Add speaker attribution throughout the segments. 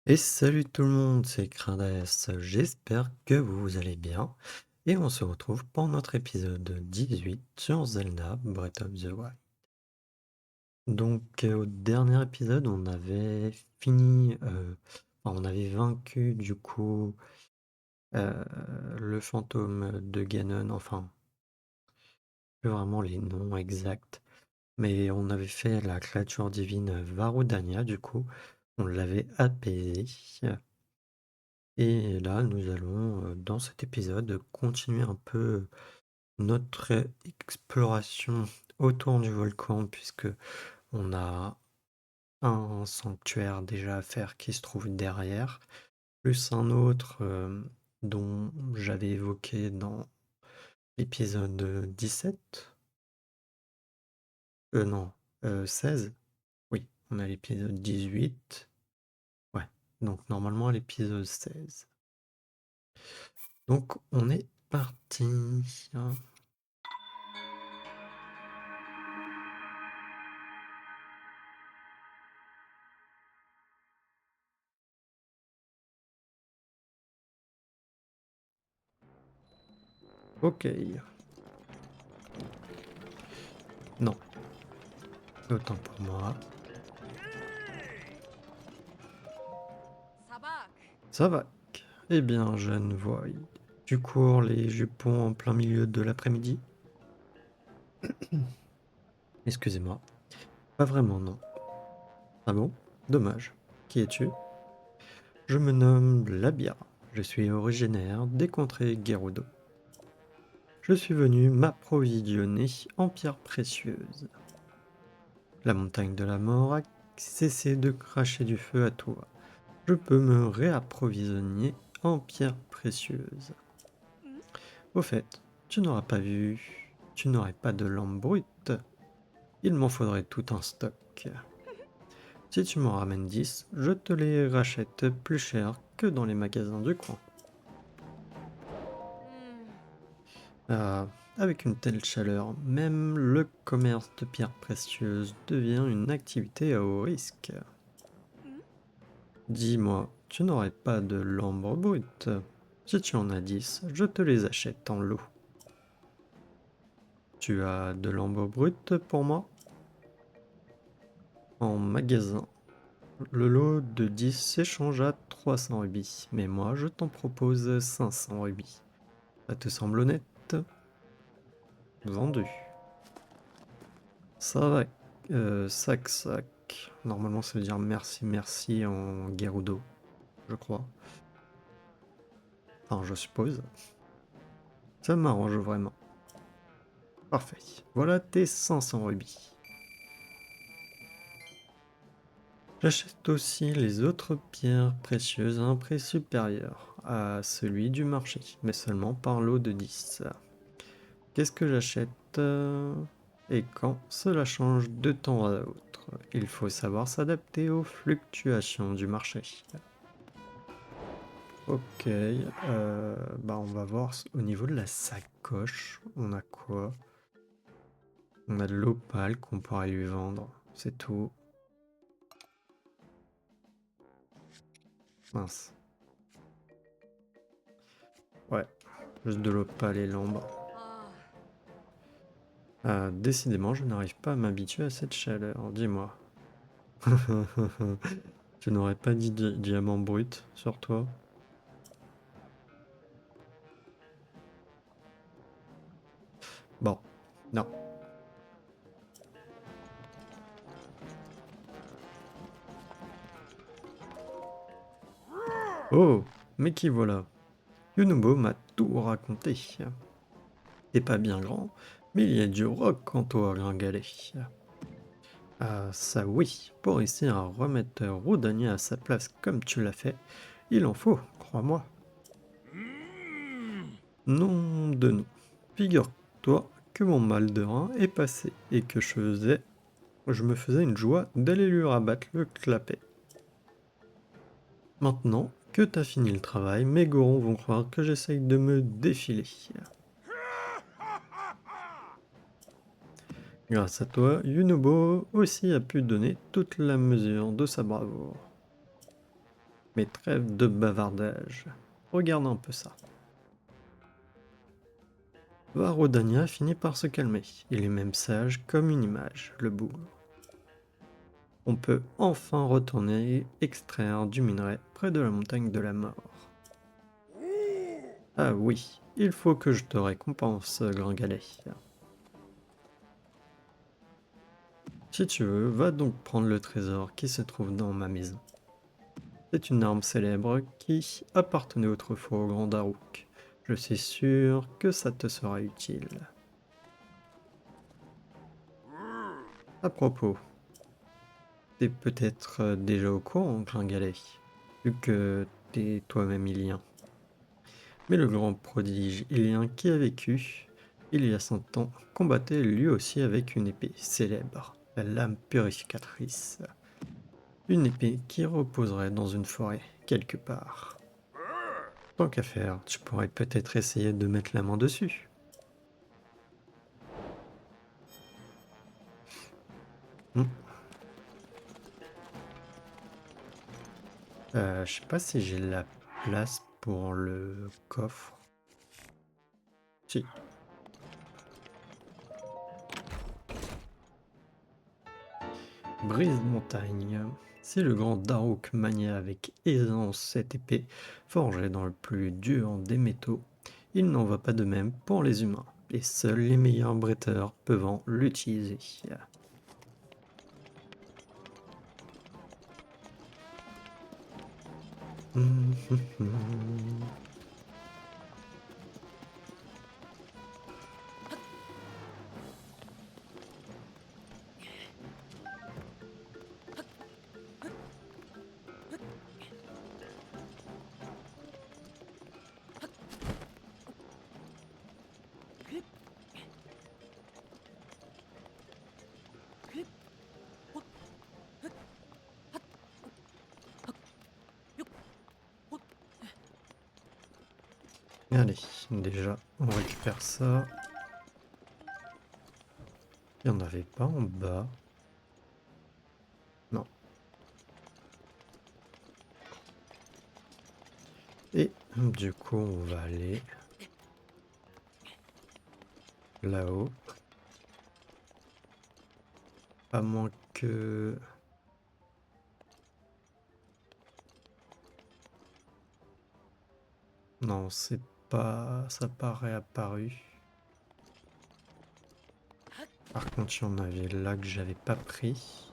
Speaker 1: Et salut tout le monde, c'est Crindès, j'espère que vous allez bien. Et on se retrouve pour notre épisode 18 sur Zelda Breath of the Wild. Donc au dernier épisode, on avait fini, on avait vaincu du coup euh, le fantôme de Ganon, enfin, plus vraiment les noms exacts, mais on avait fait la créature divine Varudania, du coup, on l'avait apaisé. Et là, nous allons, dans cet épisode, continuer un peu notre exploration autour du volcan, puisque on a un sanctuaire déjà à faire qui se trouve derrière, plus un autre dont j'avais évoqué dans l'épisode 17. Non, 16. Oui, on a l'épisode 18. Ouais, donc normalement à l'épisode 16. Donc on est parti. Ok. Non, autant pour moi. Ça va. Eh bien, jeune voix, tu cours les jupons en plein milieu de l'après-midi? Excusez-moi. Pas vraiment, non. Ah bon? Dommage. Qui es-tu? Je me nomme Labia. Je suis originaire des contrées Gerudo. Je suis venu m'approvisionner en pierres précieuses. La montagne de la mort a cessé de cracher du feu à toi. Je peux me réapprovisionner en pierres précieuses. Au fait, tu n'aurais pas de lampe brute. Il m'en faudrait tout un stock. Si tu m'en ramènes 10, je te les rachète plus cher que dans les magasins du coin. Ah, avec une telle chaleur, même le commerce de pierres précieuses devient une activité à haut risque. Dis-moi, tu n'aurais pas de l'ambre brute? Si tu en as 10, je te les achète en lot. Tu as de l'ambre brute pour moi? En magasin. Le lot de 10 s'échange à 300 rubis, mais moi je t'en propose 500 rubis. Ça te semble honnête? Vendu. Ça va. Sac, sac. Normalement ça veut dire merci, merci en Gerudo, je crois. Enfin, je suppose. Ça m'arrange vraiment. Parfait. Voilà tes 500 rubis. J'achète aussi les autres pierres précieuses à un prix supérieur à celui du marché, mais seulement par lot de 10. Qu'est-ce que j'achète et quand cela change de temps à autre? Il faut savoir s'adapter aux fluctuations du marché. Ok, bah on va voir au niveau de la sacoche, on a quoi? On a de l'opale qu'on pourrait lui vendre, c'est tout. Mince. Ouais, juste de l'opale et l'ambre. Décidément, je n'arrive pas à m'habituer à cette chaleur, dis-moi. Tu n'aurais pas dit diamant brut sur toi? Bon, non. Oh, mais qui voilà? Yunobo m'a tout raconté. T'es pas bien grand, mais il y a du rock en toi, gringalet. Ah, ça oui, pour réussir à remettre Rodania à sa place comme tu l'as fait, il en faut, crois-moi. Nom de nom. Figure-toi que mon mal de rein est passé et que je me faisais une joie d'aller lui rabattre le clapet. Maintenant que t'as fini le travail, mes gorons vont croire que j'essaye de me défiler. Grâce à toi, Yunobo aussi a pu donner toute la mesure de sa bravoure. Mais trêve de bavardage. Regarde un peu ça. Varodania finit par se calmer. Il est même sage comme une image, le bougre. On peut enfin retourner extraire du minerai près de la montagne de la mort. Ah oui, il faut que je te récompense, Gringalet. Si tu veux, va donc prendre le trésor qui se trouve dans ma maison. C'est une arme célèbre qui appartenait autrefois au grand Daruk. Je suis sûr que ça te sera utile. À propos, t'es peut-être déjà au courant, Gringalet, vu que t'es toi-même Ilien. Mais le grand prodige Ilien qui a vécu il y a 100 ans combattait lui aussi avec une épée célèbre, la lame purificatrice. Une épée qui reposerait dans une forêt, quelque part. Tant qu'à faire, tu pourrais peut-être essayer de mettre la main dessus. Hmm. Je sais pas si j'ai la place pour le coffre. Si. Brise-montagne. Si le grand Daruk maniait avec aisance cette épée, forgée dans le plus dur des métaux, il n'en va pas de même pour les humains, et seuls les meilleurs bretteurs peuvent l'utiliser. Allez, déjà, on récupère ça. Il n'y en avait pas en bas. Non. Et du coup, on va aller là-haut. À moins que... Non, c'est pas... ça pas réapparu. Par contre, il y en avait là que j'avais pas pris.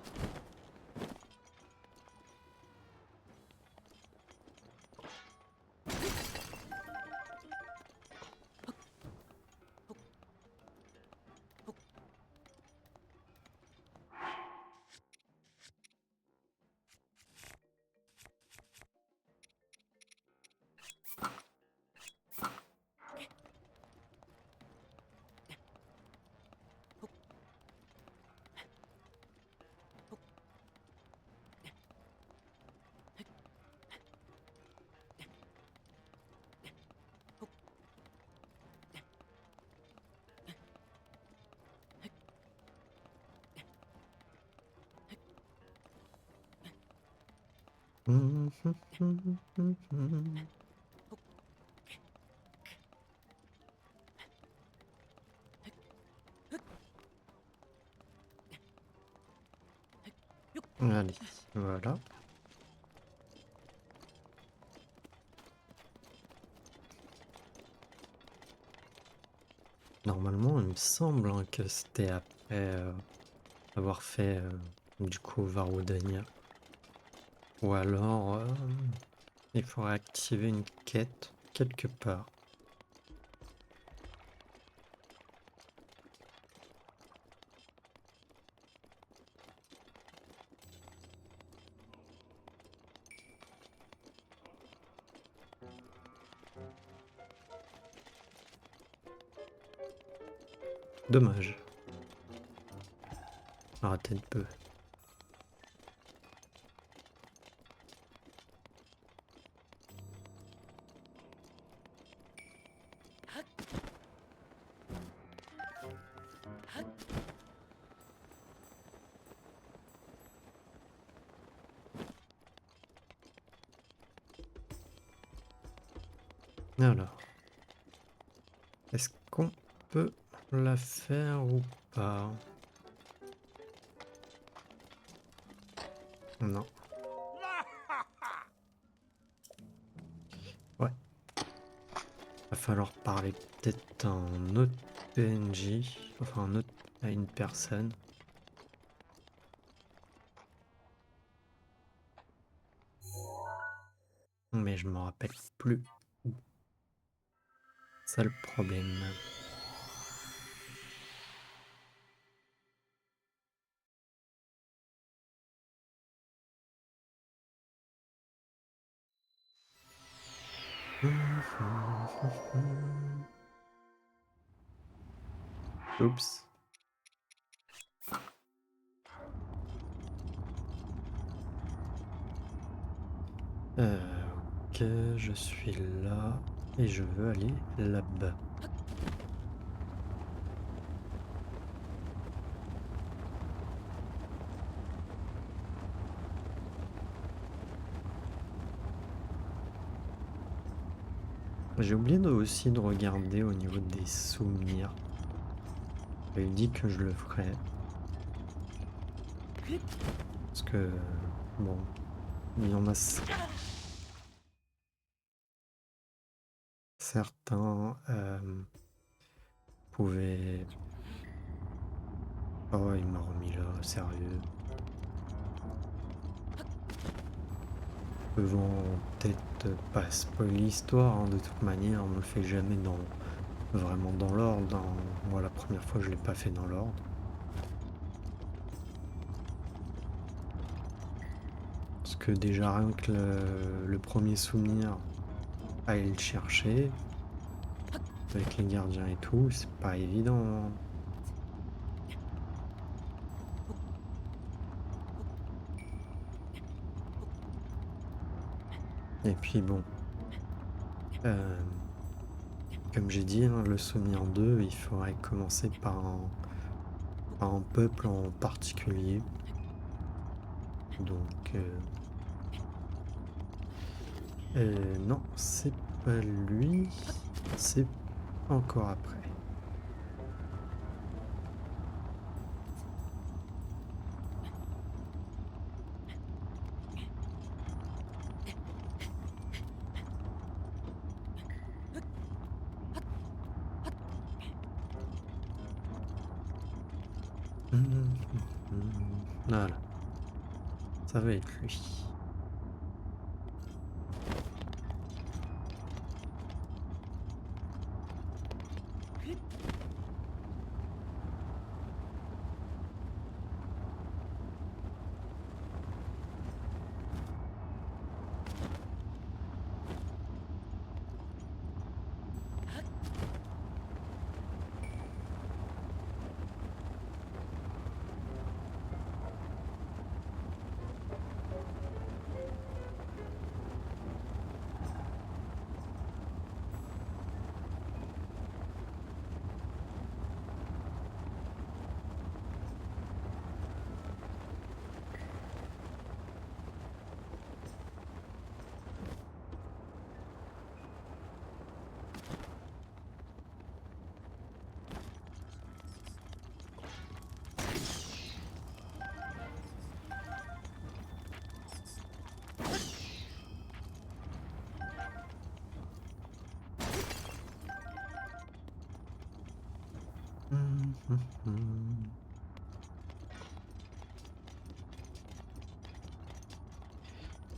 Speaker 1: Allez, voilà. Normalement, il me semble hein, que c'était après avoir fait du coup Varoudania. Ou alors, il faudrait activer une quête quelque part. Dommage. Raté de peu. Alors, est-ce qu'on peut la faire ou pas? Non. Ouais. Va falloir parler peut-être à un autre PNJ, enfin un autre à une personne. Mais je me rappelle plus. C'est le problème. Oups. Ok, je suis là et je veux aller là-bas. J'ai oublié aussi de regarder au niveau des souvenirs. J'avais dit que je le ferais. Parce que, bon, il y en a certains pouvaient... Oh, il m'a remis là, sérieux. Devant peut-être pas spoiler l'histoire, hein, de toute manière, on ne le fait jamais vraiment dans l'ordre. Moi, la première fois, je l'ai pas fait dans l'ordre. Parce que déjà, rien que le premier souvenir, aller le chercher, avec les gardiens et tout, c'est pas évident, hein. Et puis bon, euh, comme j'ai dit, hein, le souvenir 2, il faudrait commencer par un peuple en particulier. Donc, non, c'est pas lui, c'est encore après. Voilà, ça va être lui.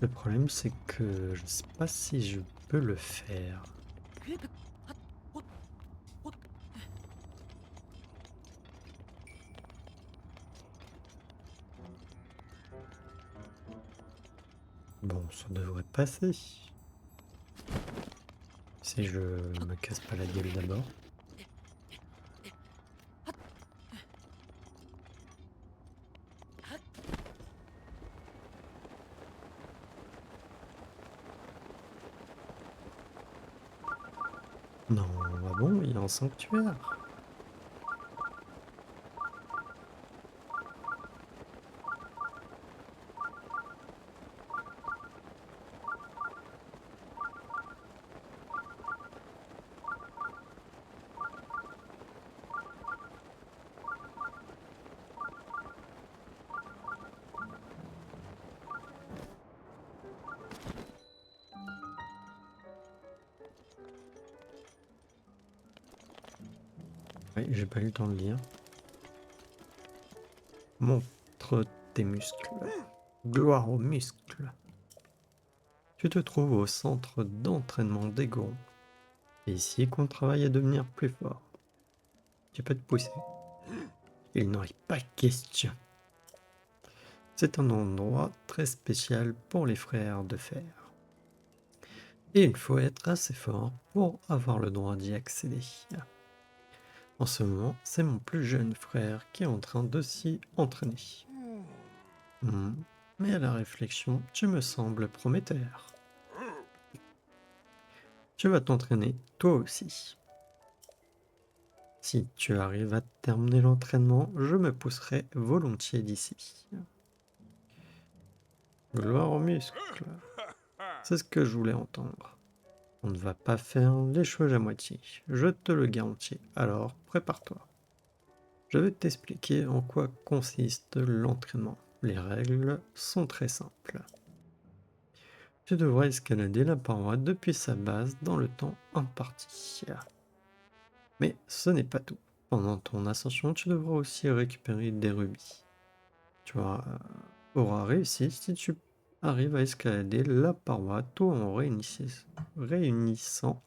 Speaker 1: Le problème, c'est que je ne sais pas si je peux le faire. Bon, ça devrait passer. Si je me casse pas la gueule d'abord. Non, ah bon, il y a un sanctuaire. Oui, j'ai pas eu le temps de lire. Montre tes muscles. Gloire aux muscles. Tu te trouves au centre d'entraînement des gorons. C'est ici qu'on travaille à devenir plus fort. Tu peux te pousser. Il n'en est pas question. C'est un endroit très spécial pour les frères de fer. Et il faut être assez fort pour avoir le droit d'y accéder. En ce moment, c'est mon plus jeune frère qui est en train de s'y entraîner. Mais à la réflexion, tu me sembles prometteur. Tu vas t'entraîner toi aussi. Si tu arrives à terminer l'entraînement, je me pousserai volontiers d'ici. Gloire aux muscles. C'est ce que je voulais entendre. On ne va pas faire les choses à moitié, je te le garantis. Alors, prépare-toi. Je vais t'expliquer en quoi consiste l'entraînement. Les règles sont très simples. Tu devras escalader la paroi depuis sa base dans le temps imparti. Mais ce n'est pas tout. Pendant ton ascension, tu devras aussi récupérer des rubis. Tu auras réussi si tu arrives à escalader la paroi tout en réunissant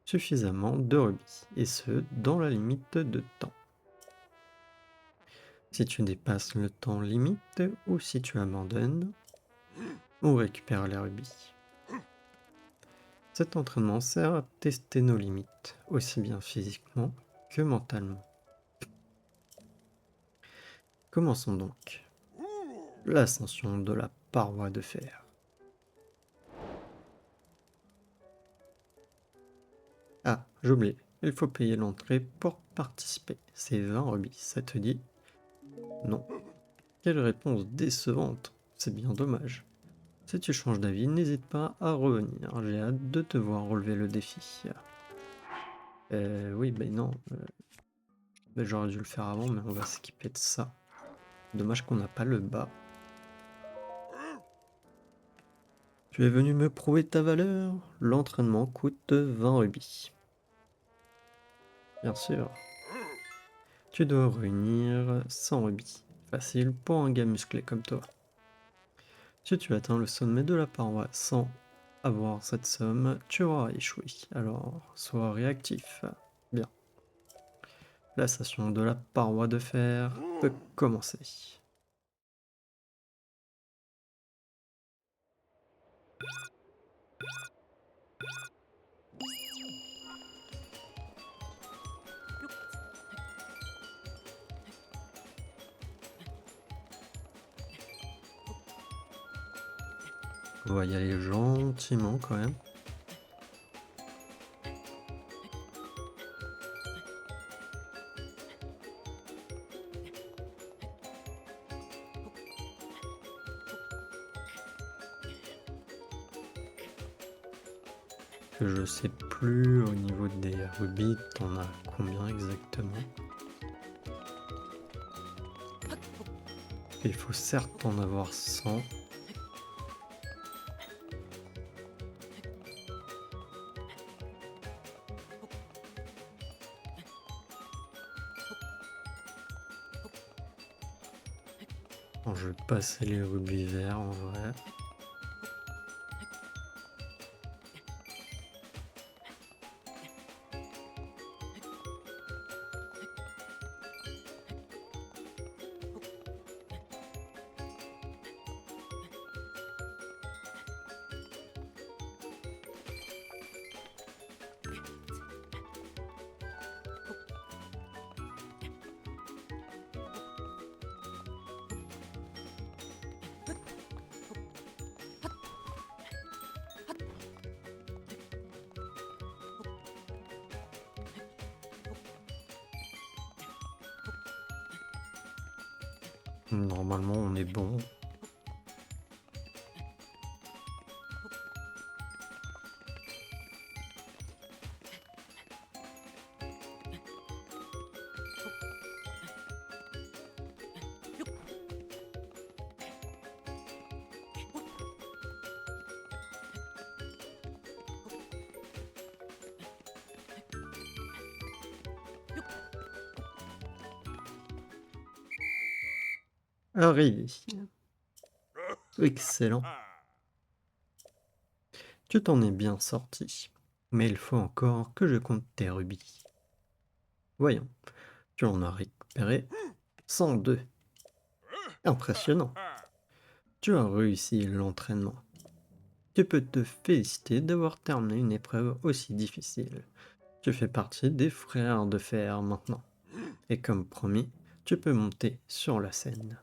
Speaker 1: suffisamment de rubis, et ce, dans la limite de temps. Si tu dépasses le temps limite, ou si tu abandonnes, ou récupères les rubis. Cet entraînement sert à tester nos limites, aussi bien physiquement que mentalement. Commençons donc. L'ascension de la paroi de fer. Ah, j'oublie, il faut payer l'entrée pour participer. C'est 20 rubis, ça te dit? Non. Quelle réponse décevante, c'est bien dommage. Si tu changes d'avis, n'hésite pas à revenir, j'ai hâte de te voir relever le défi. Oui, ben non, j'aurais dû le faire avant, mais on va skipper de ça. Dommage qu'on n'a pas le bas. Tu es venu me prouver ta valeur? L'entraînement coûte 20 rubis. Bien sûr. Tu dois réunir 100 rubis. Facile pour un gars musclé comme toi. Si tu atteins le sommet de la paroi sans avoir cette somme, tu auras échoué. Alors, sois réactif. Bien. L'ascension de la paroi de fer peut commencer. On va y aller gentiment quand même. Je sais plus au niveau des rubis, t'en as combien exactement? Il faut certes en avoir 100. Bon, je vais passer les rubis verts en vrai. Normalement on est bon. Arrivé. Excellent. Tu t'en es bien sorti. Mais il faut encore que je compte tes rubis. Voyons, tu en as récupéré 102. Impressionnant. Tu as réussi l'entraînement. Tu peux te féliciter d'avoir terminé une épreuve aussi difficile. Tu fais partie des frères de fer maintenant. Et comme promis, tu peux monter sur la scène.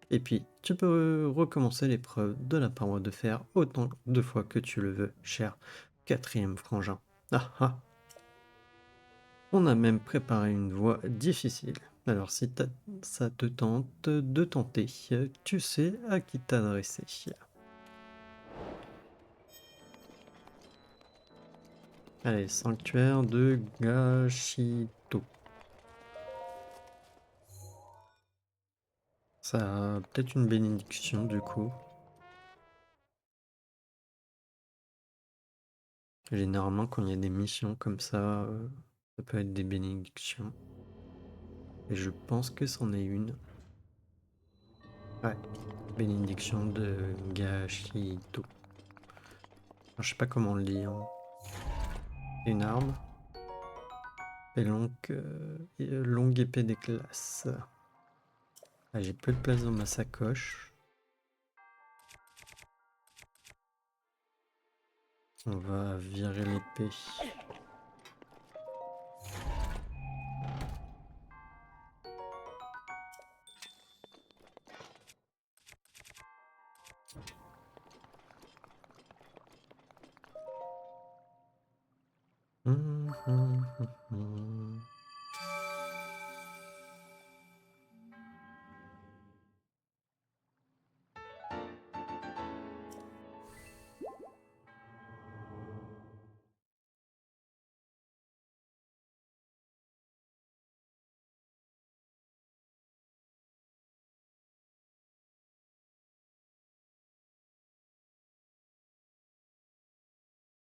Speaker 1: Et puis, tu peux recommencer l'épreuve de la paroi de fer autant de fois que tu le veux, cher quatrième frangin. Ah ah. On a même préparé une voie difficile. Alors si ça te tente de tenter, tu sais à qui t'adresser. Allez, sanctuaire de Gashito. Ça a peut-être une bénédiction du coup. Généralement quand il y a des missions comme ça peut être des bénédictions. Et je pense que c'en est une. Ouais, bénédiction de Gashito. Alors, je sais pas comment le lire. Une arme. Et longue épée des classes. Ah, j'ai peu de place dans ma sacoche. On va virer l'épée. Hum, hum, hum, hum.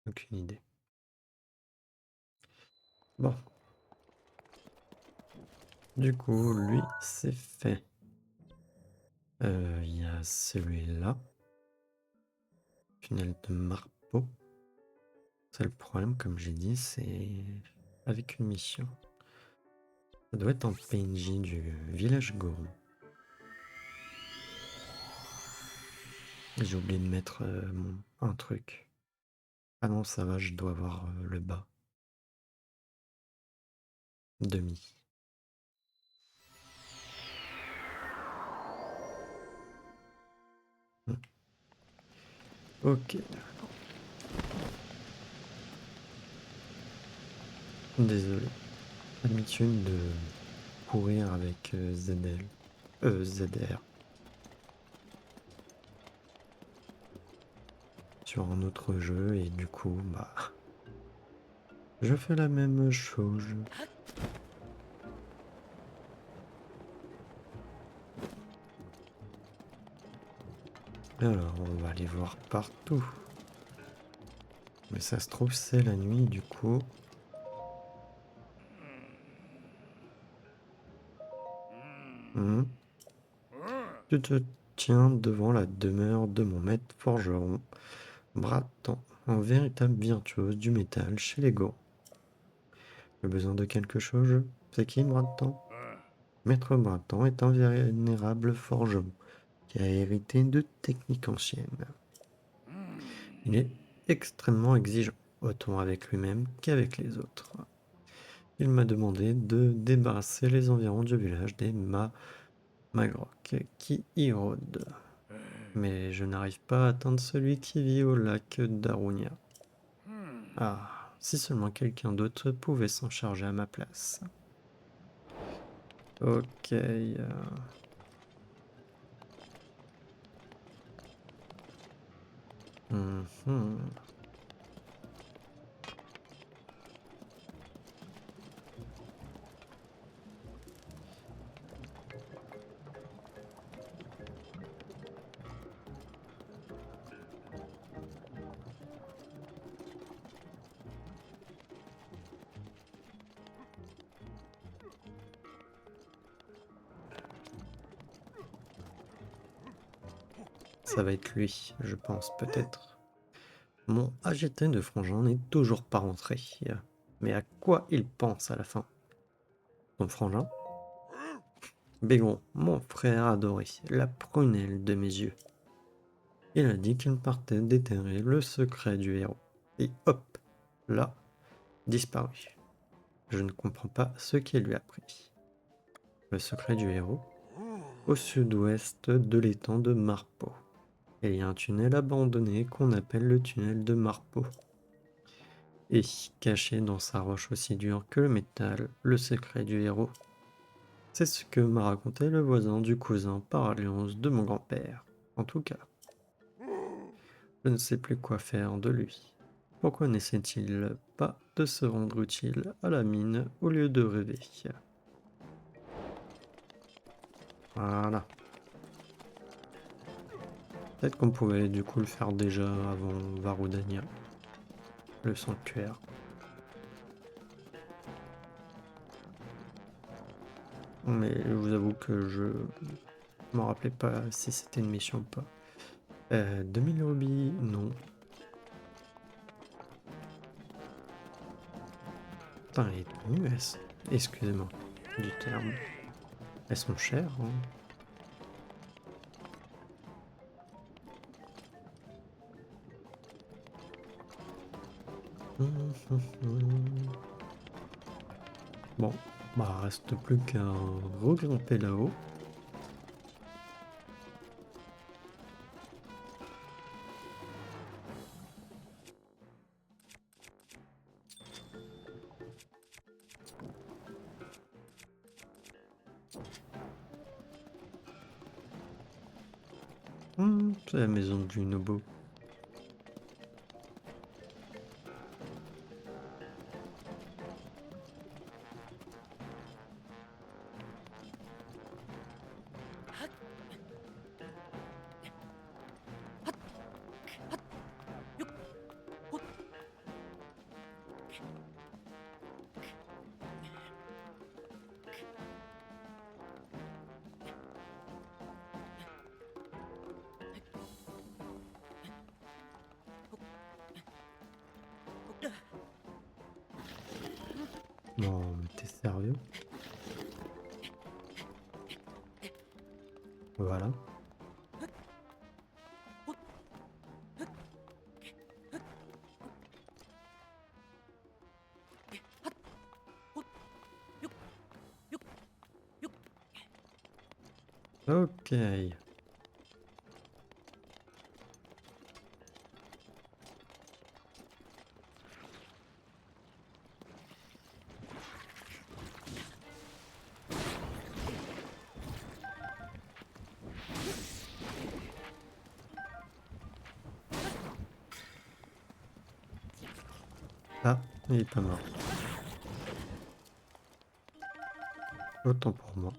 Speaker 1: Aucune idée. Bon. Du coup, lui, c'est fait. Il y a celui-là. Tunnel de Marpeau. C'est le problème, comme j'ai dit, c'est avec une mission. Ça doit être en PNJ du village Goron. J'ai oublié de mettre un truc. Ah non, ça va, je dois avoir le bas. Demi. Hmm. Ok. Désolé. Habitude de courir avec ZL. ZR. Sur un autre jeu et du coup, bah... Je fais la même chose. Alors, on va aller voir partout. Mais ça se trouve, c'est la nuit, du coup. Hmm. Tu te tiens devant la demeure de mon maître forgeron, Bratan, un véritable virtuose du métal chez les Gorons. Le besoin de quelque chose, c'est qui, Bratan? Maître Bratan est un vénérable forgeron qui a hérité de techniques anciennes. Il est extrêmement exigeant, autant avec lui-même qu'avec les autres. Il m'a demandé de débarrasser les environs du village des Magrok qui y rôdent. Mais je n'arrive pas à atteindre celui qui vit au lac d'Arunia. Ah, si seulement quelqu'un d'autre pouvait s'en charger à ma place. Ok. Mhm. Ça va être lui, je pense peut-être. Mon AGT de frangin n'est toujours pas rentré. Mais à quoi il pense à la fin? Ton frangin? Bégon, mon frère adoré, la prunelle de mes yeux. Il a dit qu'il partait déterrer le secret du héros. Et hop, là, disparu. Je ne comprends pas ce qu'il lui a pris. Le secret du héros? Au sud-ouest de l'étang de Marpeau. Il y a un tunnel abandonné qu'on appelle le tunnel de Marpeau. Et caché dans sa roche aussi dure que le métal, le secret du héros. C'est ce que m'a raconté le voisin du cousin par alliance de mon grand-père. En tout cas, je ne sais plus quoi faire de lui. Pourquoi n'essaie-t-il pas de se rendre utile à la mine au lieu de rêver? Voilà. Peut-être qu'on pouvait du coup le faire déjà avant Varudania, le sanctuaire. Mais je vous avoue que je me rappelais pas si c'était une mission ou pas. 2000 rubis, non. Putain, les tenues, excusez-moi du terme. Elles sont chères, hein. Bon, bah reste plus qu'à regrimper là-haut. C'est la maison du Nobo. Non, mais t'es sérieux? Voilà. Ok. Ah, il est pas mort. Autant pour moi.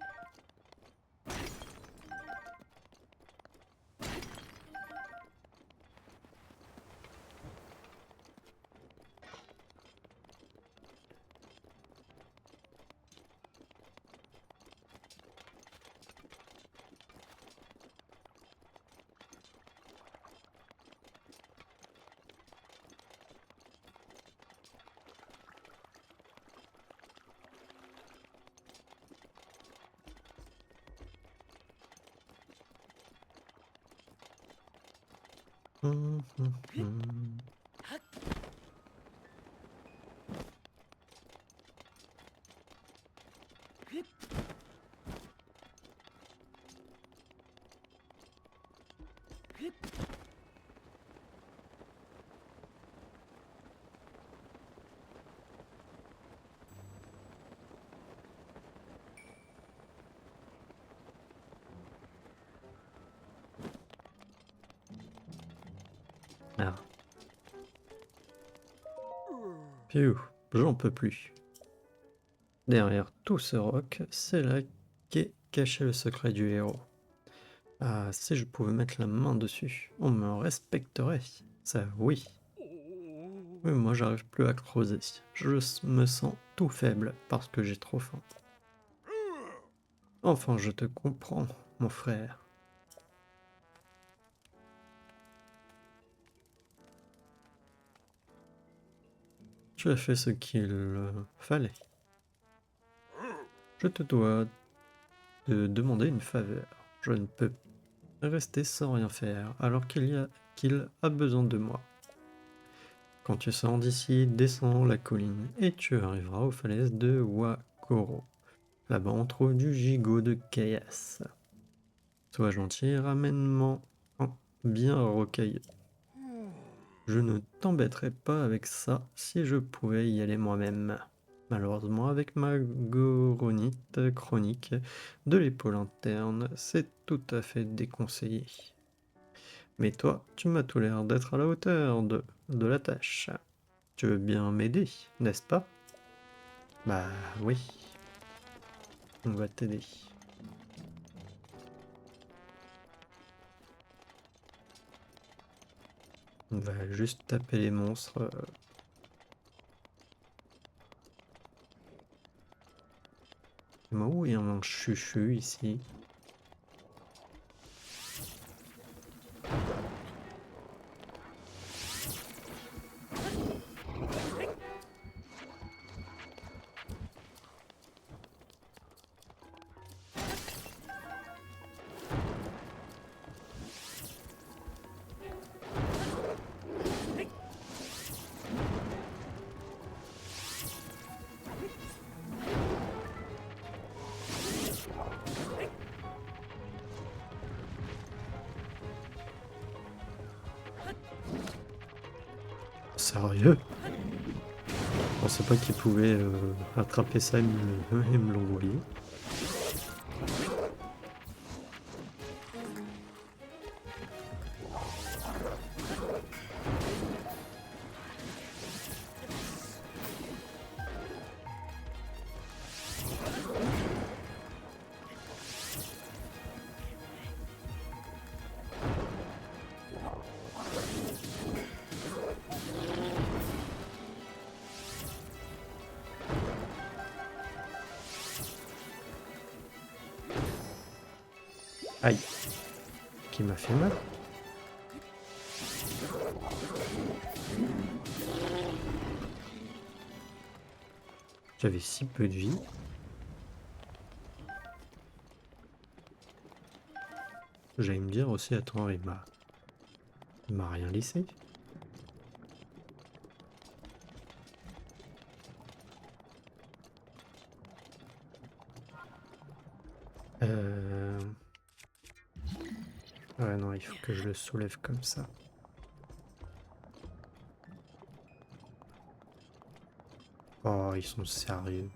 Speaker 1: Ah. Piou, j'en peux plus. Derrière tout ce roc, c'est là qu'est caché le secret du héros. Ah, si je pouvais mettre la main dessus, on me respecterait. Ça, oui. Mais moi, j'arrive plus à creuser. Je me sens tout faible parce que j'ai trop faim. Enfin, je te comprends, mon frère. Tu as fait ce qu'il fallait. Je te dois de demander une faveur. Je ne peux rester sans rien faire alors qu'il a besoin de moi. Quand tu sors d'ici, descends la colline et tu arriveras aux falaises de Wakoro. Là-bas, on trouve du gigot de caillasse. Sois gentil et ramène-moi un bien rocailleux. Je ne t'embêterais pas avec ça si je pouvais y aller moi-même. Malheureusement, avec ma goronite chronique de l'épaule interne, c'est tout à fait déconseillé. Mais toi, tu m'as tout l'air d'être à la hauteur de la tâche. Tu veux bien m'aider, n'est-ce pas? Bah oui, on va t'aider. On va juste taper les monstres. Oh, il y a un chuchu ici. Sérieux? Je pensais pas qu'il pouvait attraper ça et me l'envoyer. Aïe, qui m'a fait mal. J'avais si peu de vie. J'allais me dire aussi, attends, il m'a rien laissé. Ouais, non, il faut que je le soulève comme ça. Oh, ils sont sérieux.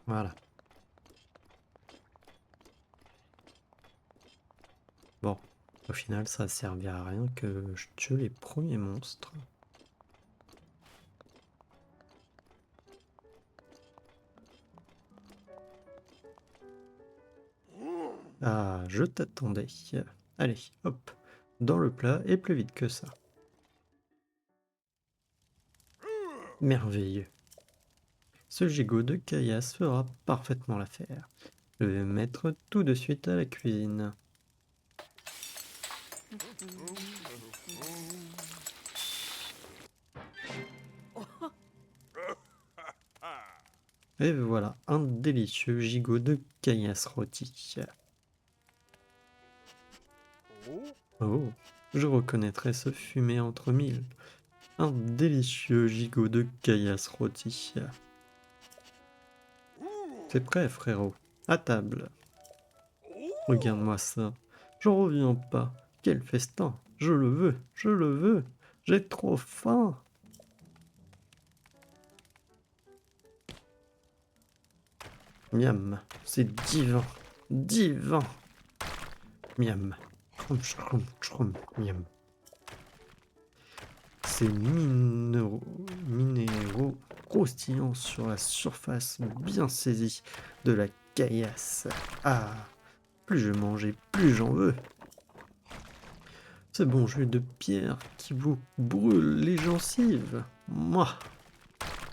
Speaker 1: Voilà. Bon, au final, ça a servi à rien que je tue les premiers monstres. Ah, je t'attendais. Allez, hop, dans le plat et plus vite que ça. Merveilleux. Ce gigot de caillasse fera parfaitement l'affaire. Je vais me mettre tout de suite à la cuisine. Et voilà, un délicieux gigot de caillasse rôti. Oh, je reconnaîtrai ce fumet entre mille. Un délicieux gigot de caillasse rôti. C'est prêt, frérot. À table. Regarde-moi ça. J'en reviens pas. Quel festin. Je le veux. Je le veux. J'ai trop faim. Miam. C'est divin. Divin. Miam. Chroum, chroum, chroum, miam. Ces minéraux croustillants sur la surface bien saisis de la caillasse. Ah, plus je mange et plus j'en veux. Ce bon jus de pierre qui vous brûle les gencives. Moi.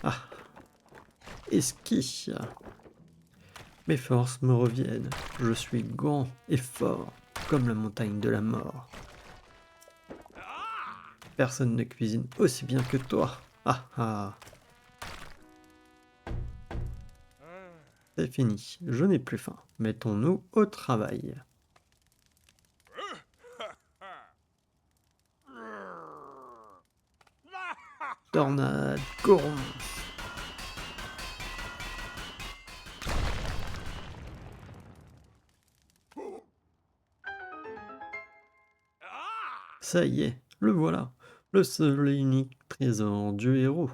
Speaker 1: Ah, esquisse. Mes forces me reviennent. Je suis grand et fort, comme la montagne de la mort. Personne ne cuisine aussi bien que toi. Ah ah. C'est fini, je n'ai plus faim. Mettons-nous au travail. Tornade, courons. Ça y est, le voilà. Le seul et unique trésor du héros.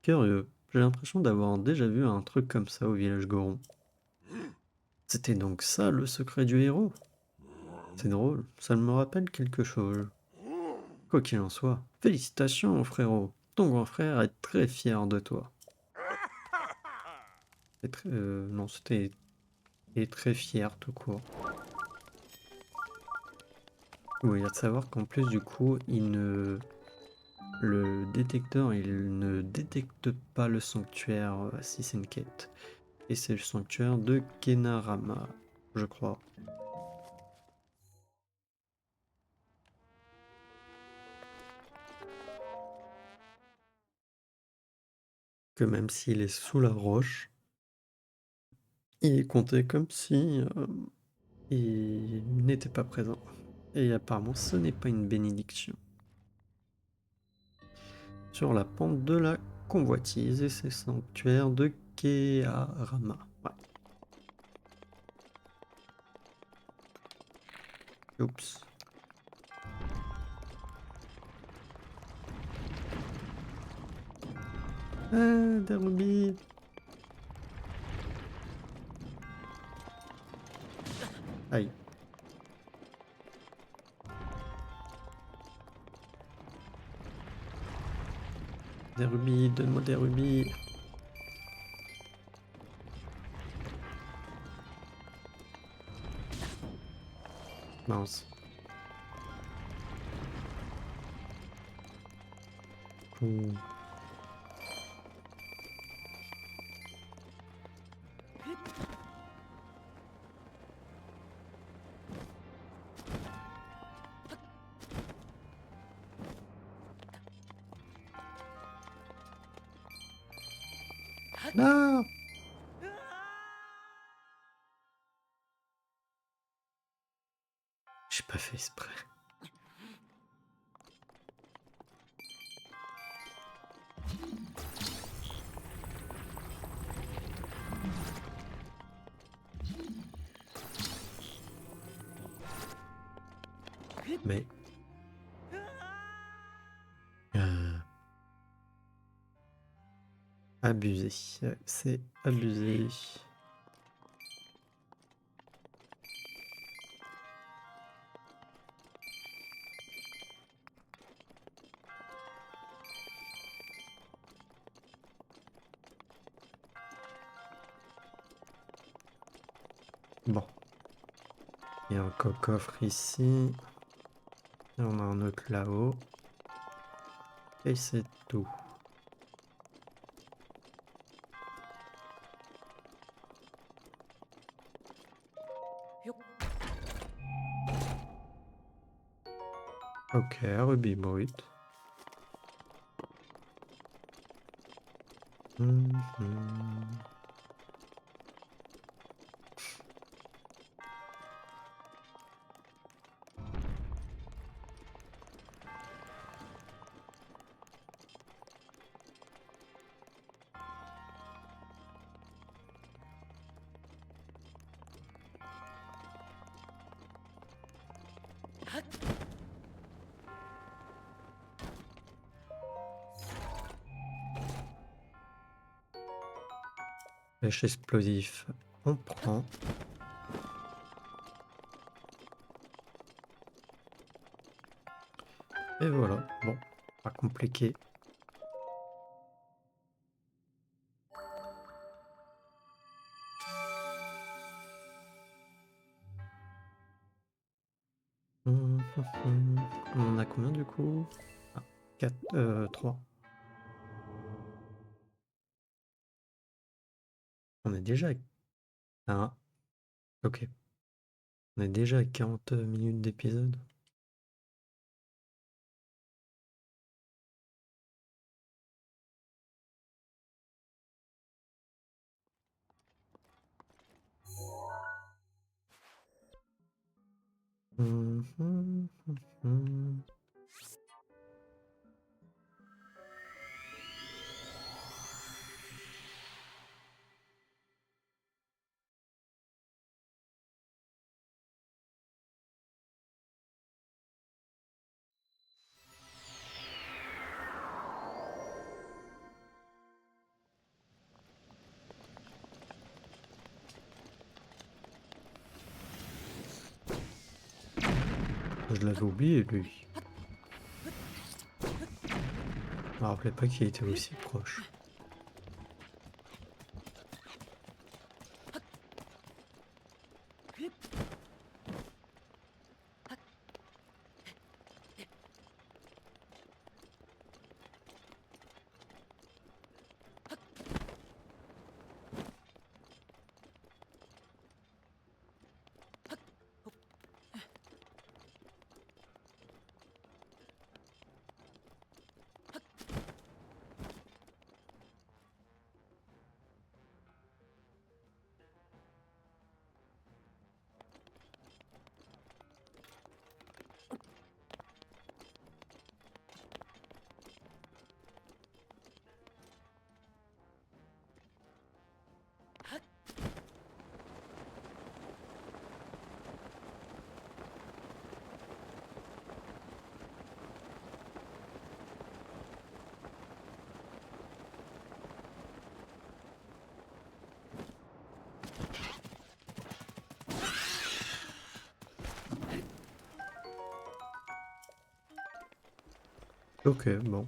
Speaker 1: Curieux, j'ai l'impression d'avoir déjà vu un truc comme ça au village Goron. C'était donc ça le secret du héros? C'est drôle, ça me rappelle quelque chose. Quoi qu'il en soit, félicitations frérot, ton grand frère est très fier de toi. Non, c'était très fier tout court. Oui, il y a de savoir qu'en plus du coup, le détecteur, il ne détecte pas le sanctuaire Sisenket. Et c'est le sanctuaire de Kenarama, je crois. Que même s'il est sous la roche, il est compté comme si il n'était pas présent. Et apparemment, ce n'est pas une bénédiction. Sur la pente de la convoitise, et c'est le sanctuaire de Kearama. Ouais. Oups. Ah, des rubis. Aïe. Des rubis, donne-moi des rubis. Mince. Ouh. Non! J'ai pas fait exprès. Mais... abusé. C'est abusé. Bon. Il y a un coffre ici. Et on a un autre là-haut. Et c'est tout. Ok, rubis brut. Flèche explosif, on prend. Et voilà, bon, pas compliqué. On en a combien du coup? Ah, 4, 3. On est déjà à... Ah, ok. On est déjà à 40 minutes d'épisode. Je l'avais oublié lui. Je me rappelais pas qu'il était aussi proche. Ok, bon.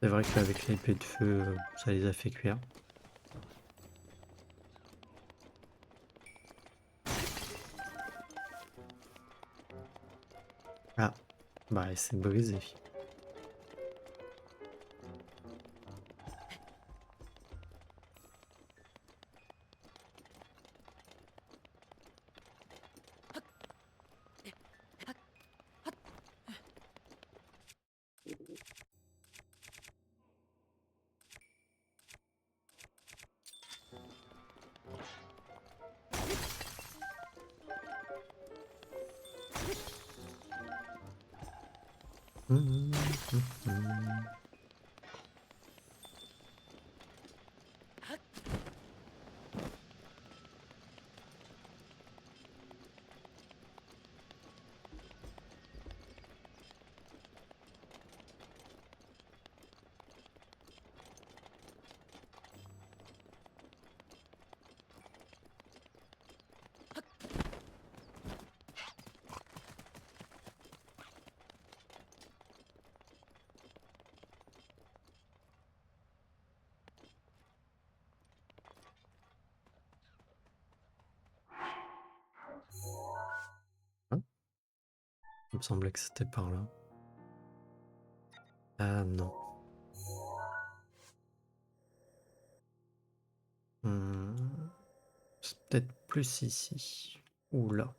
Speaker 1: C'est vrai qu'avec l'épée de feu, ça les a fait cuire. Ah, bah c'est brisé. Ah, il me semblait que c'était par là. Ah non. C'est peut-être plus ici. Ou là.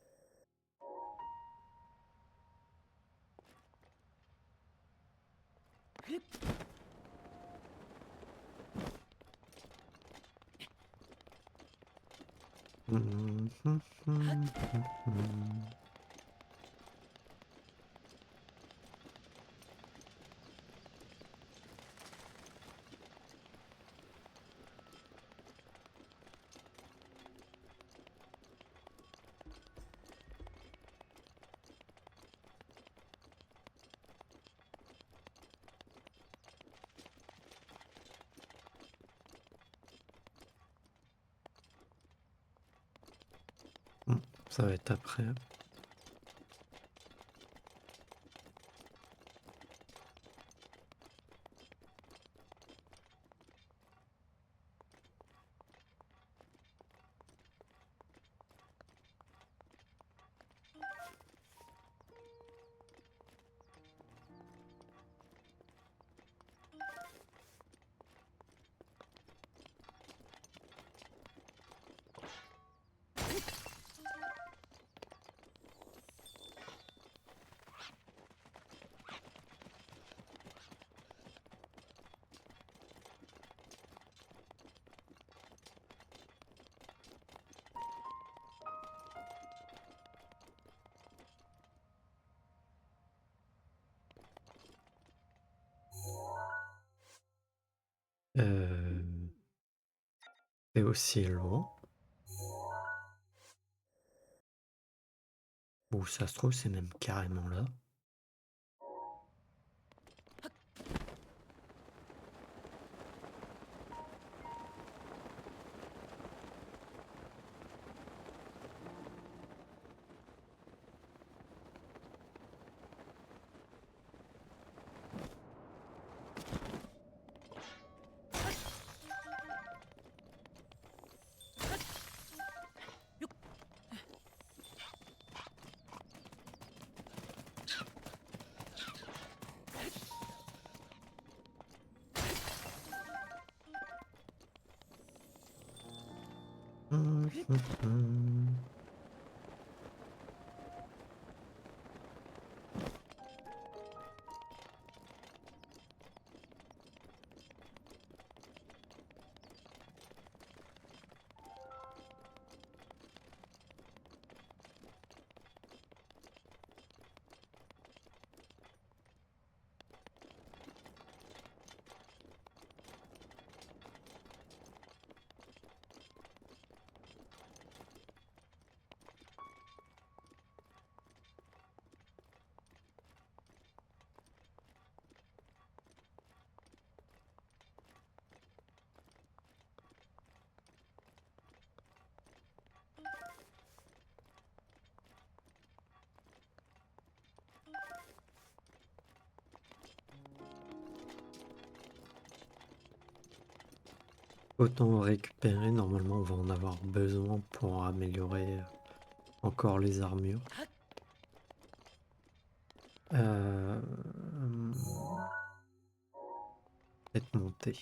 Speaker 1: Ça va être après. C'est aussi loin. Ou ça se trouve, c'est même carrément là. Hum, hum, hum. Autant récupérer, normalement on va en avoir besoin pour améliorer encore les armures. Euh... Peut-être monter.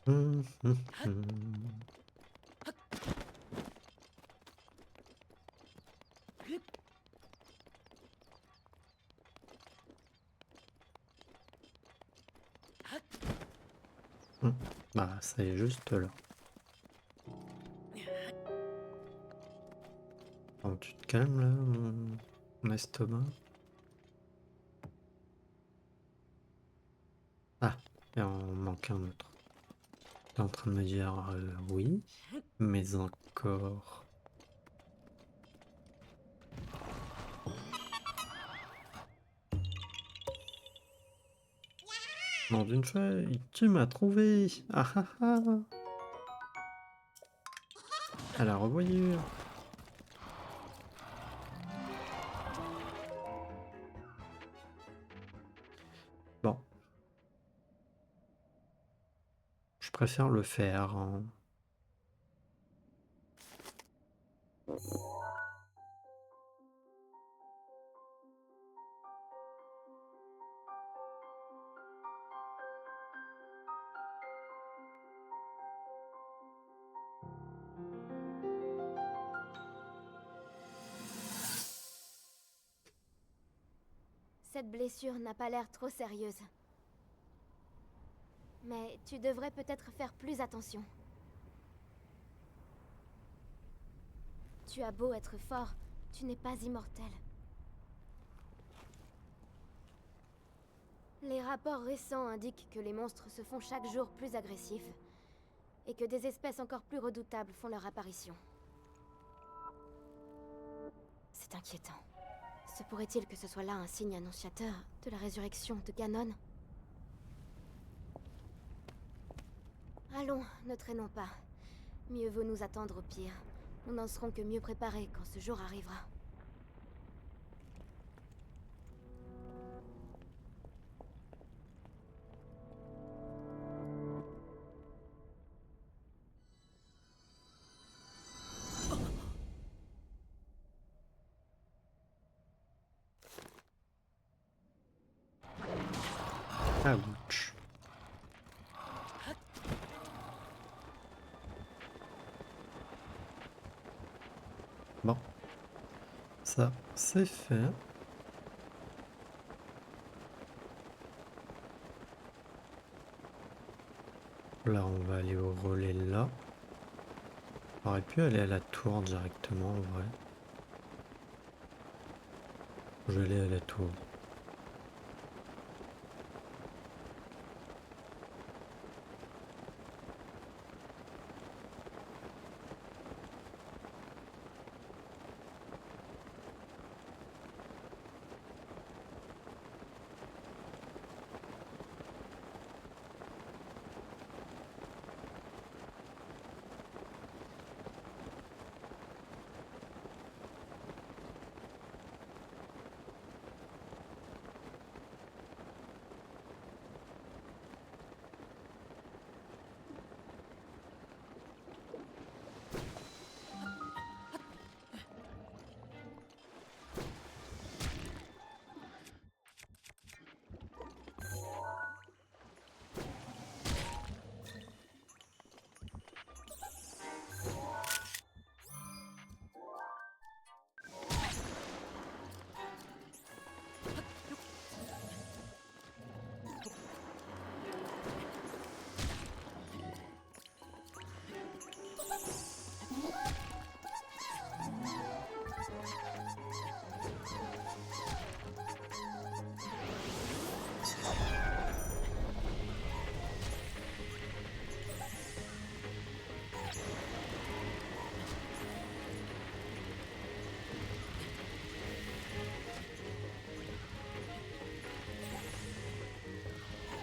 Speaker 1: Hum, hum, hum. Hum. Bah, c'est juste là. Attends, tu te calmes là, mon estomac. Ah, il en manque un autre. T'es en train de me dire oui, mais encore. Nom d'une feuille, tu m'as trouvé. Ah ah ah. À la revoyure. Bon, je préfère le faire, hein.
Speaker 2: Cette blessure n'a pas l'air trop sérieuse. Mais tu devrais peut-être faire plus attention. Tu as beau être fort, tu n'es pas immortel. Les rapports récents indiquent que les monstres se font chaque jour plus agressifs, et que des espèces encore plus redoutables font leur apparition. C'est inquiétant. Se pourrait-il que ce soit là un signe annonciateur de la résurrection de Ganon? Allons, ne traînons pas. Mieux vaut nous attendre au pire. Nous n'en serons que mieux préparés quand ce jour arrivera.
Speaker 1: Ouch. Bon, ça c'est fait. Là, on va aller au relais là. On aurait pu aller à la tour directement en vrai. Je vais aller à la tour.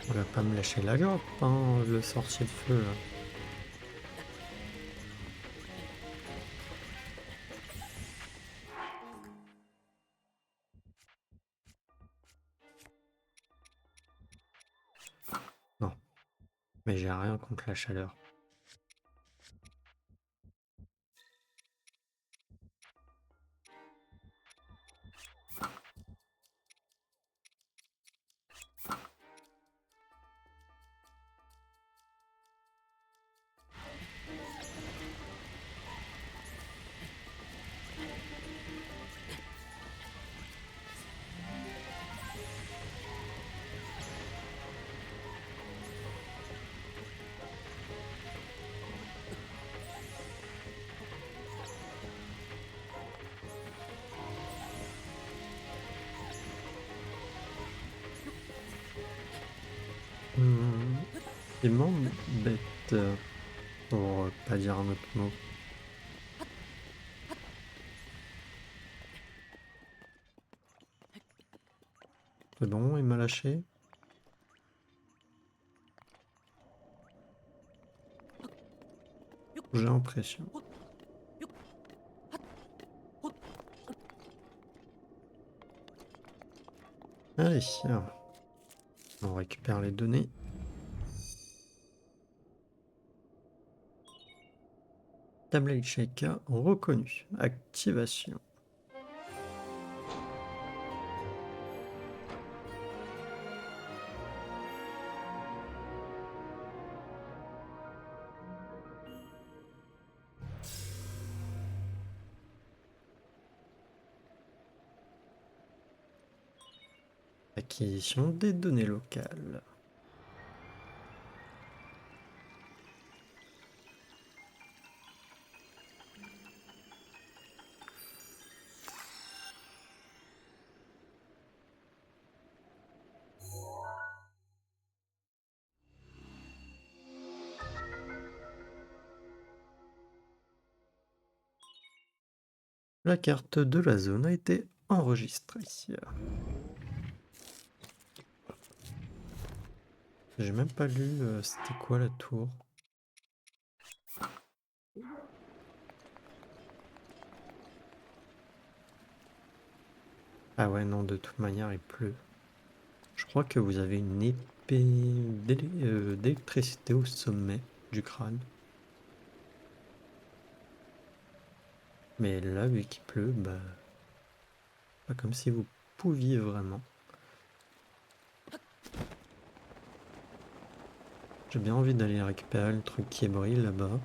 Speaker 1: On va pas me lâcher la grappe, hein, le sorcier de feu là. Non, mais j'ai rien contre la chaleur. Tellement bête, pour pas dire un autre mot. C'est bon, il m'a lâché. J'ai l'impression. Allez, on récupère les données. Tablette Shaker reconnu. Activation. Acquisition des données locales. La carte de la zone a été enregistrée. J'ai même pas lu c'était quoi la tour. Ah ouais, non, de toute manière, il pleut. Je crois que vous avez une épée d'électricité au sommet du crâne. Mais là, vu qu'il pleut, bah, pas comme si vous pouviez vraiment. J'ai bien envie d'aller récupérer le truc qui brille là-bas.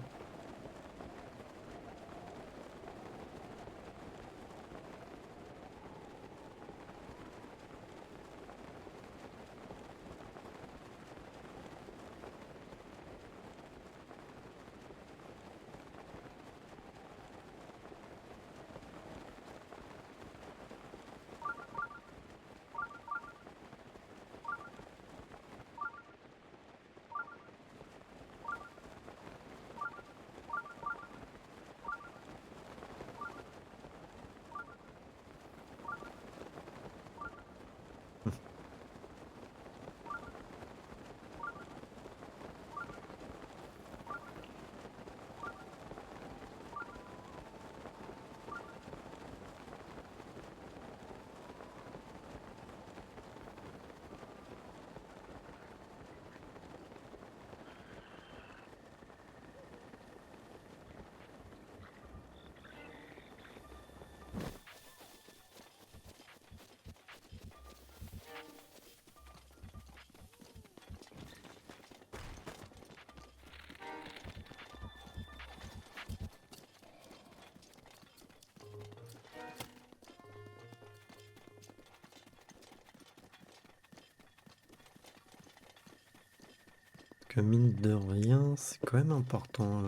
Speaker 1: Que mine de rien, c'est quand même important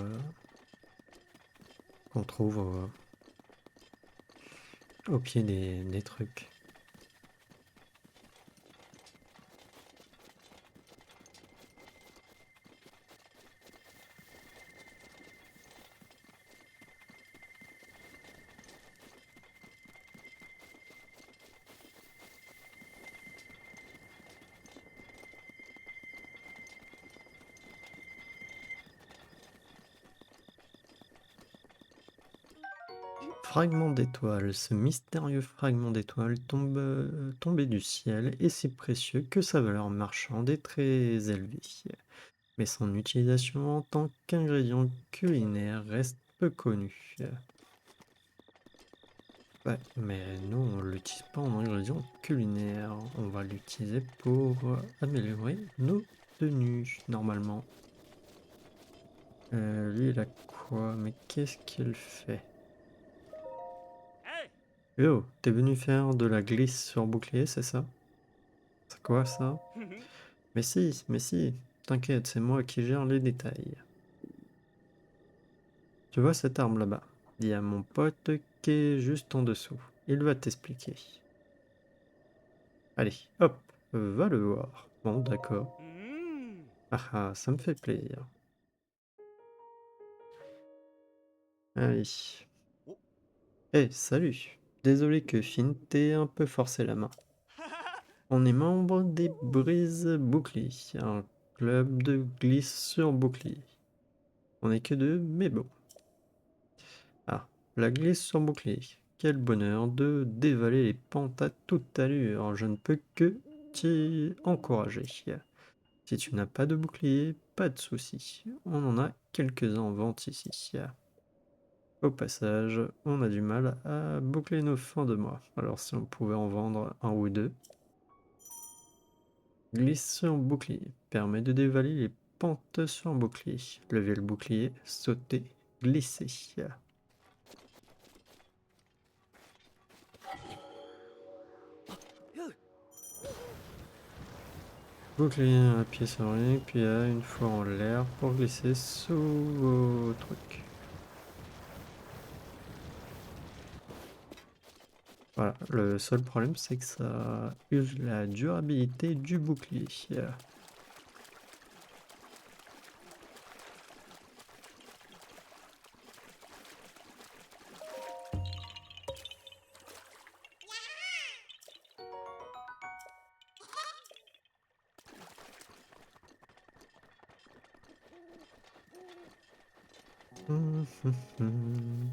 Speaker 1: qu'on trouve au pied des trucs. Fragment d'étoile. Ce mystérieux fragment d'étoile tombé du ciel est si précieux que sa valeur marchande est très élevée. Mais son utilisation en tant qu'ingrédient culinaire reste peu connue. Ouais, mais nous on l'utilise pas en ingrédient culinaire. On va l'utiliser pour améliorer nos tenues, normalement. Lui il a quoi? Mais qu'est-ce qu'il fait? Yo, t'es venu faire de la glisse sur bouclier, c'est ça? C'est quoi ça? Mais si, t'inquiète, c'est moi qui gère les détails. Tu vois cette arme là-bas? Il y a mon pote qui est juste en dessous. Il va t'expliquer. Allez, hop, va le voir. Bon, d'accord. Ah ah, ça me fait plaisir. Allez. Eh, salut. Désolé que Finn t'ait un peu forcé la main. On est membre des Brises Boucliers, un club de glisse sur bouclier. On est que deux, mais bon. Ah, la glisse sur bouclier. Quel bonheur de dévaler les pentes à toute allure. Je ne peux que t'y encourager. Si tu n'as pas de bouclier, pas de souci. On en a quelques-uns en vente ici. Au passage, on a du mal à boucler nos fins de mois. Alors si on pouvait en vendre un ou deux. Glisse sur bouclier. Permet de dévaler les pentes sur un bouclier. Lever le bouclier, sauter, glisser. Bouclier, appuyez sur rien, puis une fois en l'air pour glisser sous vos trucs. Voilà, le seul problème c'est que ça use la durabilité du bouclier. Hum, hum, hum.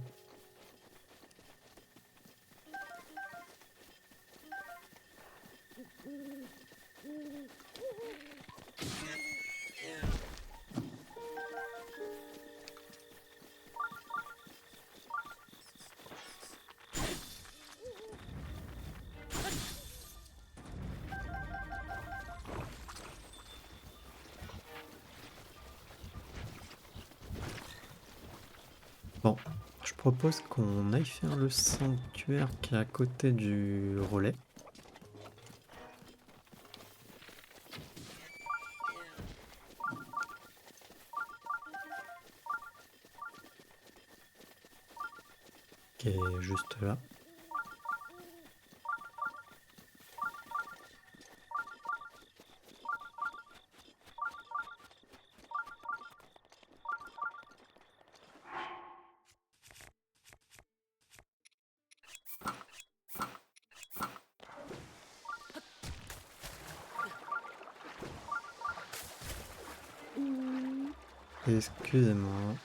Speaker 1: Bon, je propose qu'on aille faire le sanctuaire qui est à côté du relais. Qui est juste là. Excusez-moi,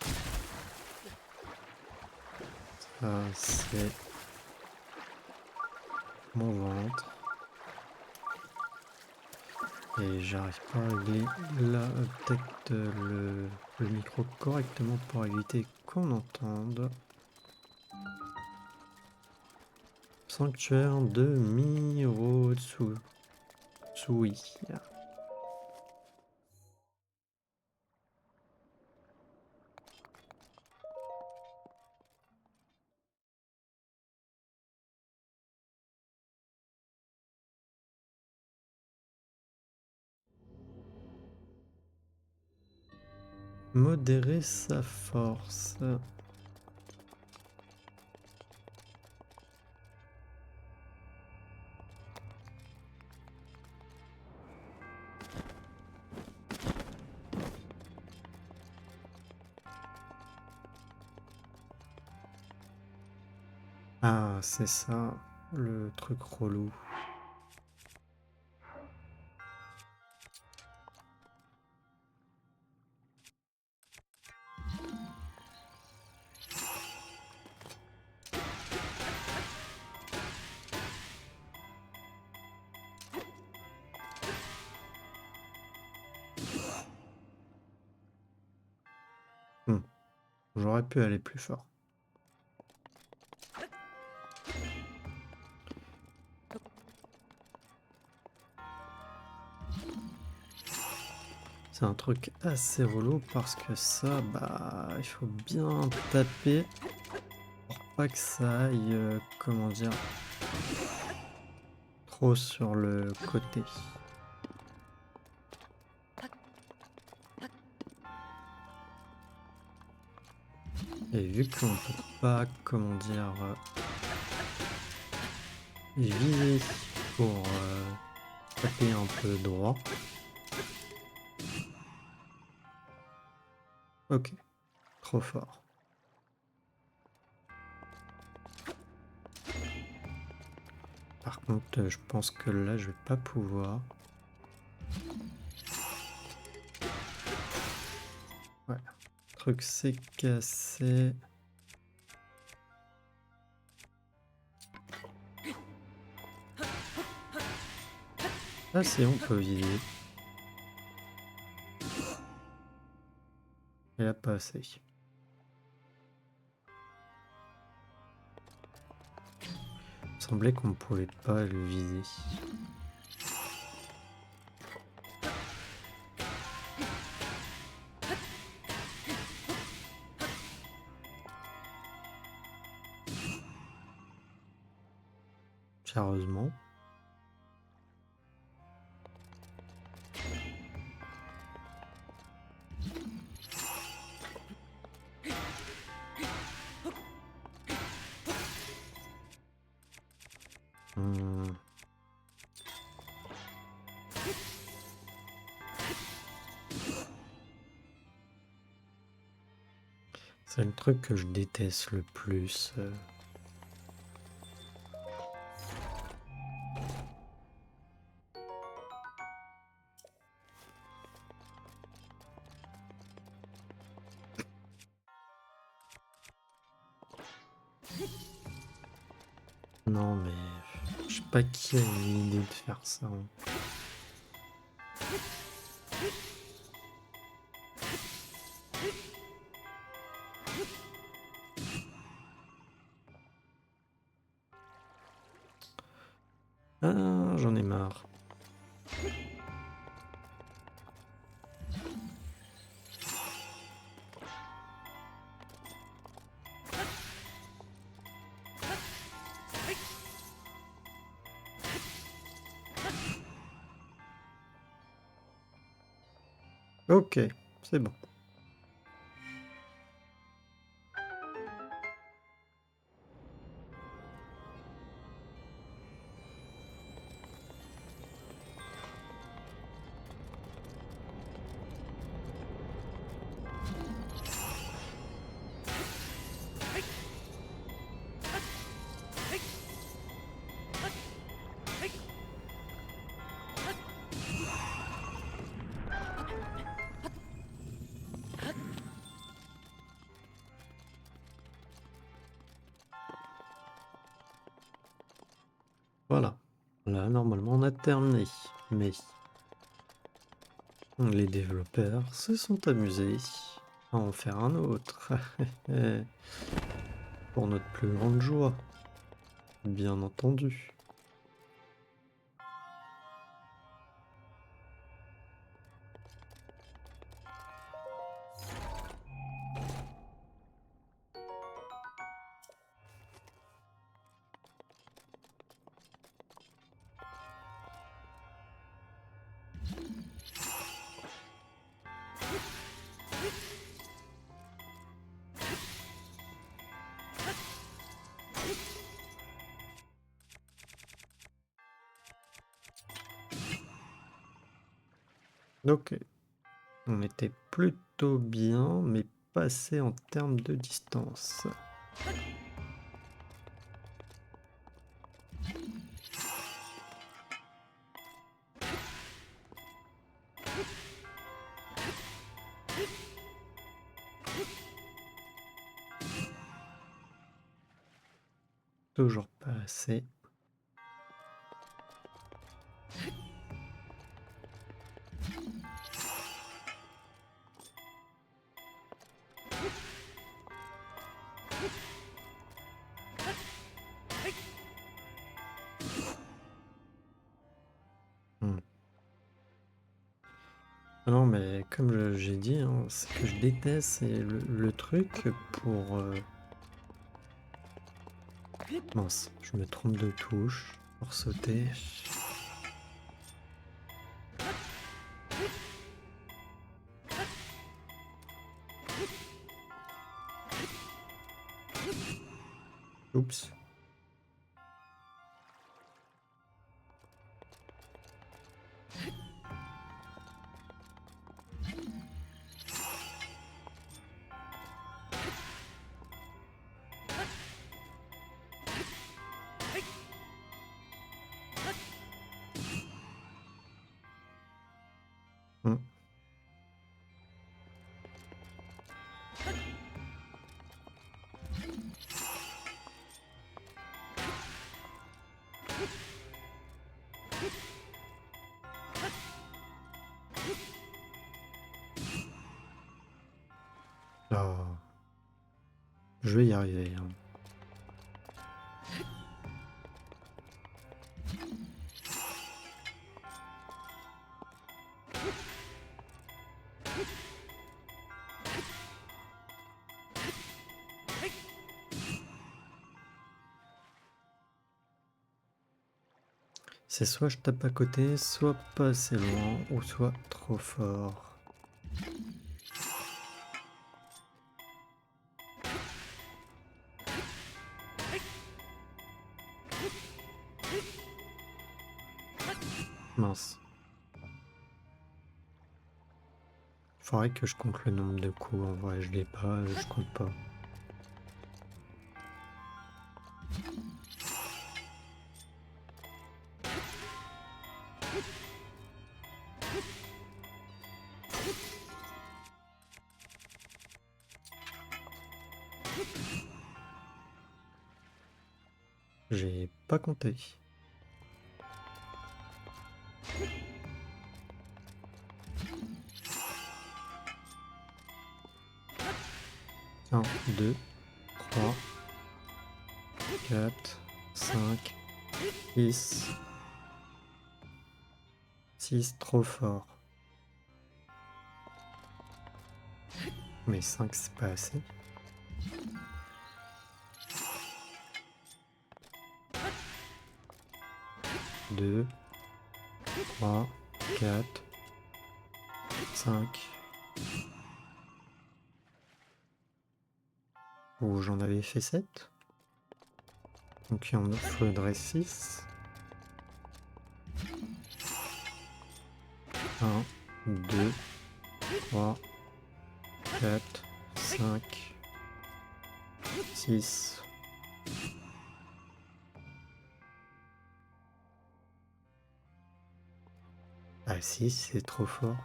Speaker 1: ça c'est mon ventre. Et j'arrive pas à régler là peut-être le micro correctement pour éviter qu'on entende. Sanctuaire de Mirotsui. Modérer sa force. Ah, c'est ça, le truc relou. Hmm, j'aurais pu aller plus fort. C'est un truc assez relou parce que ça, bah, il faut bien taper pour pas que ça aille, comment dire, trop sur le côté. Et vu qu'on peut pas, comment dire, viser pour taper un peu droit. Ok, trop fort. Par contre, je pense que là, je vais pas pouvoir. Ouais, le truc s'est cassé. Ah si, on peut viser. Et là, pas assez. Il semblait qu'on pouvait pas le viser. Sérieusement. Hmm. C'est le truc que je déteste le plus. Non, mais je sais pas qui a eu l'idée de faire ça, hein. Ah, j'en ai marre. Ok, c'est bon. Voilà. Là, normalement, on a terminé. Mais les développeurs se sont amusés à en faire un autre. Pour notre plus grande joie, bien entendu. Ok. On était plutôt bien, mais passé en termes de distance. Toujours pas assez. Hmm. Ah non, mais comme j'ai dit, hein, ce que je déteste, c'est le truc pour... Mince, je me trompe de touche pour sauter. Oups. Hmm. Ah, je vais y arriver, hein. C'est soit je tape à côté, soit pas assez loin, ou soit trop fort. Mince. Faudrait que je compte le nombre de coups. En vrai, je l'ai pas, je compte pas. J'ai pas compté. Un, deux, trois, 4, 5, 6. 6, trop fort. Mais 5, c'est pas assez. 2, 3, 4, 5. Ou j'en avais fait 7. Donc il en faudrait 6. 1, 2, 3, 4, 5, 6. Ah 6, c'est trop fort.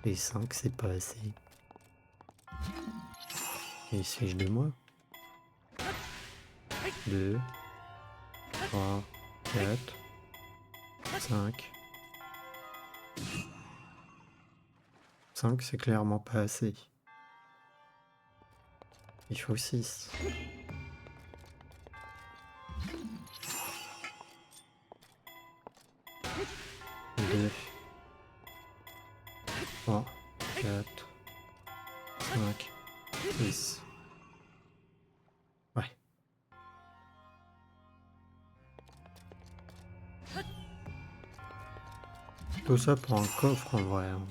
Speaker 1: Et 5, c'est pas assez. Et suis-je de moi? 2, 3, 4, 5. 5, c'est clairement pas assez. Il faut 6. 2, 3, 4, 5, 6. Ouais. Tout ça pour un coffre en vrai, hein.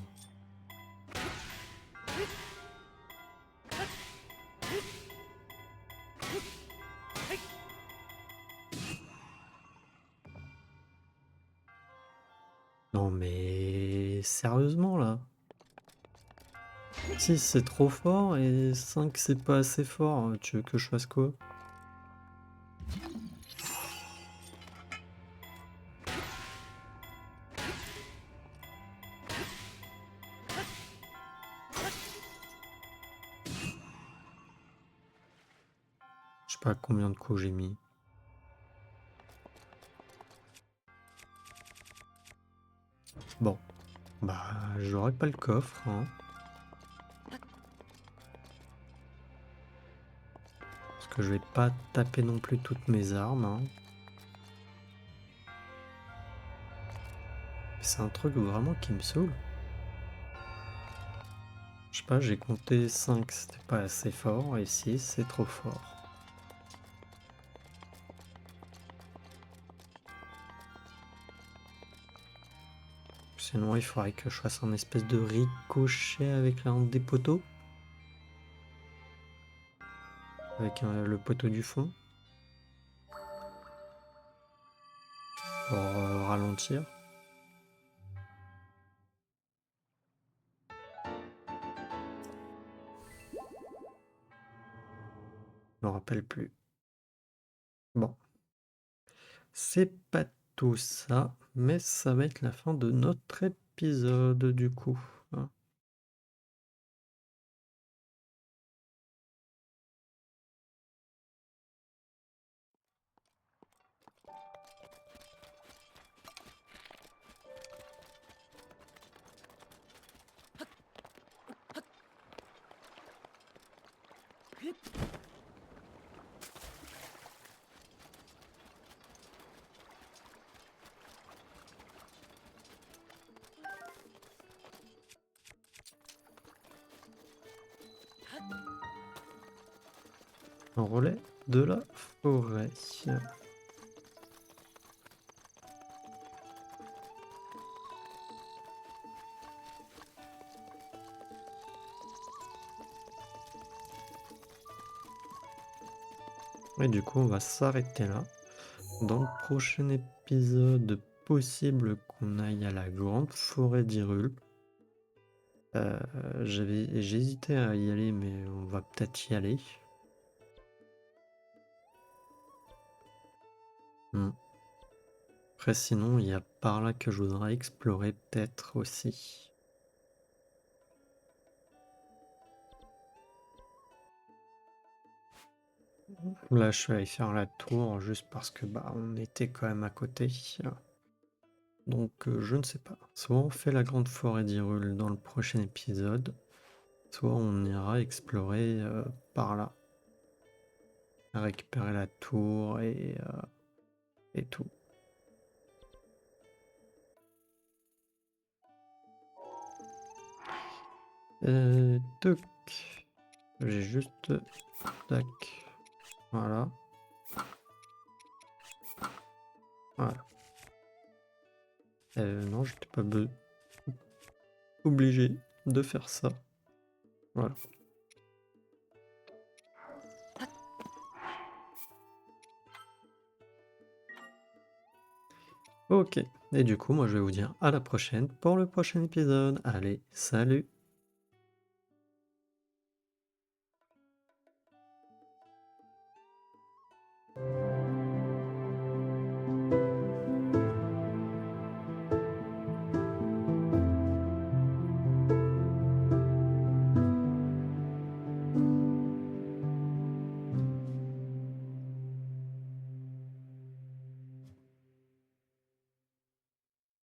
Speaker 1: Non mais sérieusement là. 6 c'est trop fort et 5 c'est pas assez fort. Tu veux que je fasse quoi? Je sais pas combien de coups j'ai mis. Bon. Bah j'aurais pas le coffre, hein. Parce que je vais pas taper non plus toutes mes armes, hein. C'est un truc vraiment qui me saoule. Je sais pas, j'ai compté 5, c'était pas assez fort, et 6, c'est trop fort. Sinon, il faudrait que je fasse un espèce de ricochet avec l'un des poteaux. Avec le poteau du fond. Pour ralentir. Je me rappelle plus. Bon. C'est pas tout ça, mais ça va être la fin de notre épisode du coup, hein. Un relais de la forêt. Et du coup, on va s'arrêter là. Dans le prochain épisode, possible qu'on aille à la grande forêt d'Hyrule. J'hésitais à y aller, mais on va peut-être y aller. Après, sinon, il y a par là que je voudrais explorer peut-être aussi. Là, je suis allé faire la tour juste parce que bah on était quand même à côté. Donc je ne sais pas. Soit on fait la grande forêt d'Hyrule dans le prochain épisode, soit on ira explorer par là, récupérer la tour et tout. Toc. J'ai juste... Tac. Voilà. Voilà. Non, j'étais pas obligé de faire ça. Voilà. Ok. Et du coup, moi, je vais vous dire à la prochaine pour le prochain épisode. Allez, salut!